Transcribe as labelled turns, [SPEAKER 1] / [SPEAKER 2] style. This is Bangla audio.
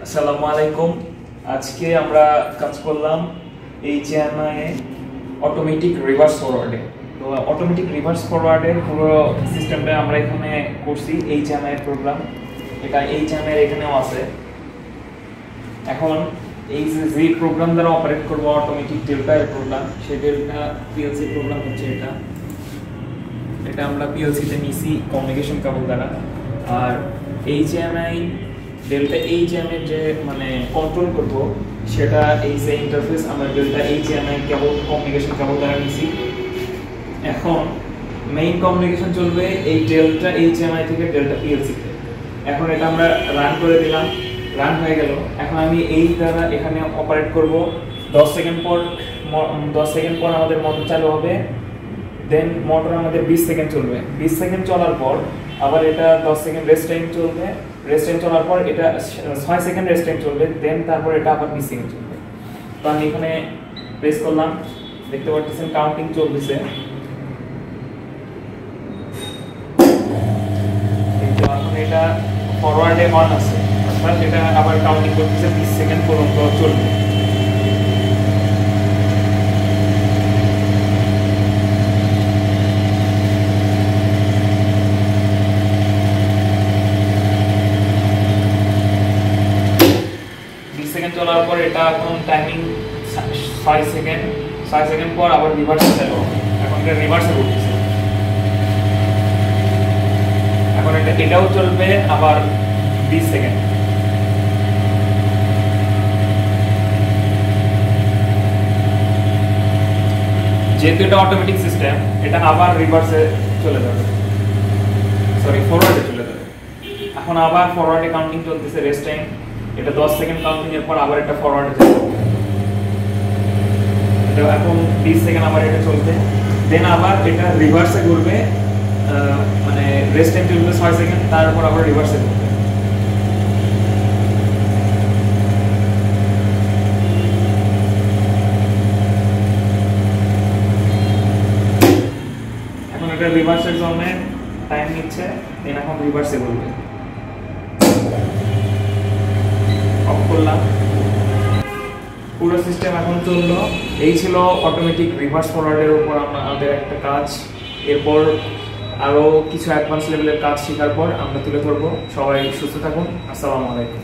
[SPEAKER 1] আসসালামু আলাইকুম। আজকে আমরা কাজ করলাম এইচএমআই অটোমেটিক রিভার্স ফরওয়ার্ডে। তো অটোমেটিক রিভার্স ফরওয়ার্ডের পুরো সিস্টেমটা আমরা এখানে করছি এইচএমআই এর প্রোগ্রাম। এটা এইচএমআই এর এখানেও আছে। এখন এই যে প্রোগ্রাম দ্বারা অপারেট করব অটোমেটিক ডেল্টা এর প্রোগ্রাম, সেই ডেল্টা পিএলসি প্রোগ্রাম হচ্ছে এটা আমরা পিএলসিতে নিছি কমিউনিকেশন কেবল দ্বারা। আর এইচএমআই ডেল্টা এইচএমআই যে মানে কন্ট্রোল করব সেটা এই যে ইন্টারফেস আমরা ডেল্টা এইচএমআই কেবল কমিউনিকেশন কেবল দ্বারা নিছি। এখন মেইন কমিউনিকেশন চলবে এই ডেল্টা এইচএমআই থেকে ডেল্টা পিএলসি তে। এখন এটা আমরা রান করে দিলাম, রান হয়ে গেল। এখন আমি এই দ্বারা এখানে অপারেট করব। 10 সেকেন্ড পর আমাদের মোটর চালু হবে। দেন মোটর আমাদের 20 সেকেন্ড চলবে। 20 সেকেন্ড চলার পর আবার এটা 10 সেকেন্ড রেস্ট টাইম চলবে। রেস্ট টাইম চলার পর এটা 6 সেকেন্ড রেস্ট টাইম চলবে। দেন তারপর এটা আবার 20 সেকেন্ড চলবে। তো আমি এখানে প্রেস করলাম, দেখতে পাচ্ছেন কাউন্টিং চলতেছে। এখন এটা ফরওয়ার্ডে অন আছে, অর্থাৎ এটা আবার কাউন্টিং করতেছে 20 সেকেন্ড পর্যন্ত চলবে। চলার পর এটা এখন টাইমিং 6 সেকেন্ড পর আবার রিভার্সে চালু হবে। এখন এটা রিভার্সে ঘুরতেছে। এখন এটাও চলবে আবার 20 সেকেন্ড। যেহেতু এটা অটোমেটিক সিস্টেম, এটা আবার রিভার্সে চলে যাবে, সরি ফরওয়ার্ডে চলে যাবে। এখন আবার ফরওয়ার্ডে কাউন্টিং চলতেছে, রেস্ট টাইম। এটা 10 সেকেন্ড কাউন্টিং এর পর আবার এটা ফরওয়ার্ডে যাবে। এটা এখন 20 সেকেন্ড আবার এটা চলবে। দেন আবার এটা রিভার্সে ঘুরবে, মানে রেস্ট টাইম চলবে 6 সেকেন্ড, তারপর আবার রিভার্সে ঘুরবে। এখন এটা রিভার্সের জন্য টাইম নিচ্ছে। দেন এখন রিভার্সে ঘুরবে। অফ করলাম, পুরো সিস্টেম এখন চললো। এই ছিল অটোমেটিক রিভার্স ফরওয়ার্ডের উপর আমাদের একটা কাজ। এরপর আরও কিছু অ্যাডভান্স লেভেলের কাজ শেখার পর আমরা তুলে ধরবো। সবাই সুস্থ থাকুন। আসসালামু আলাইকুম।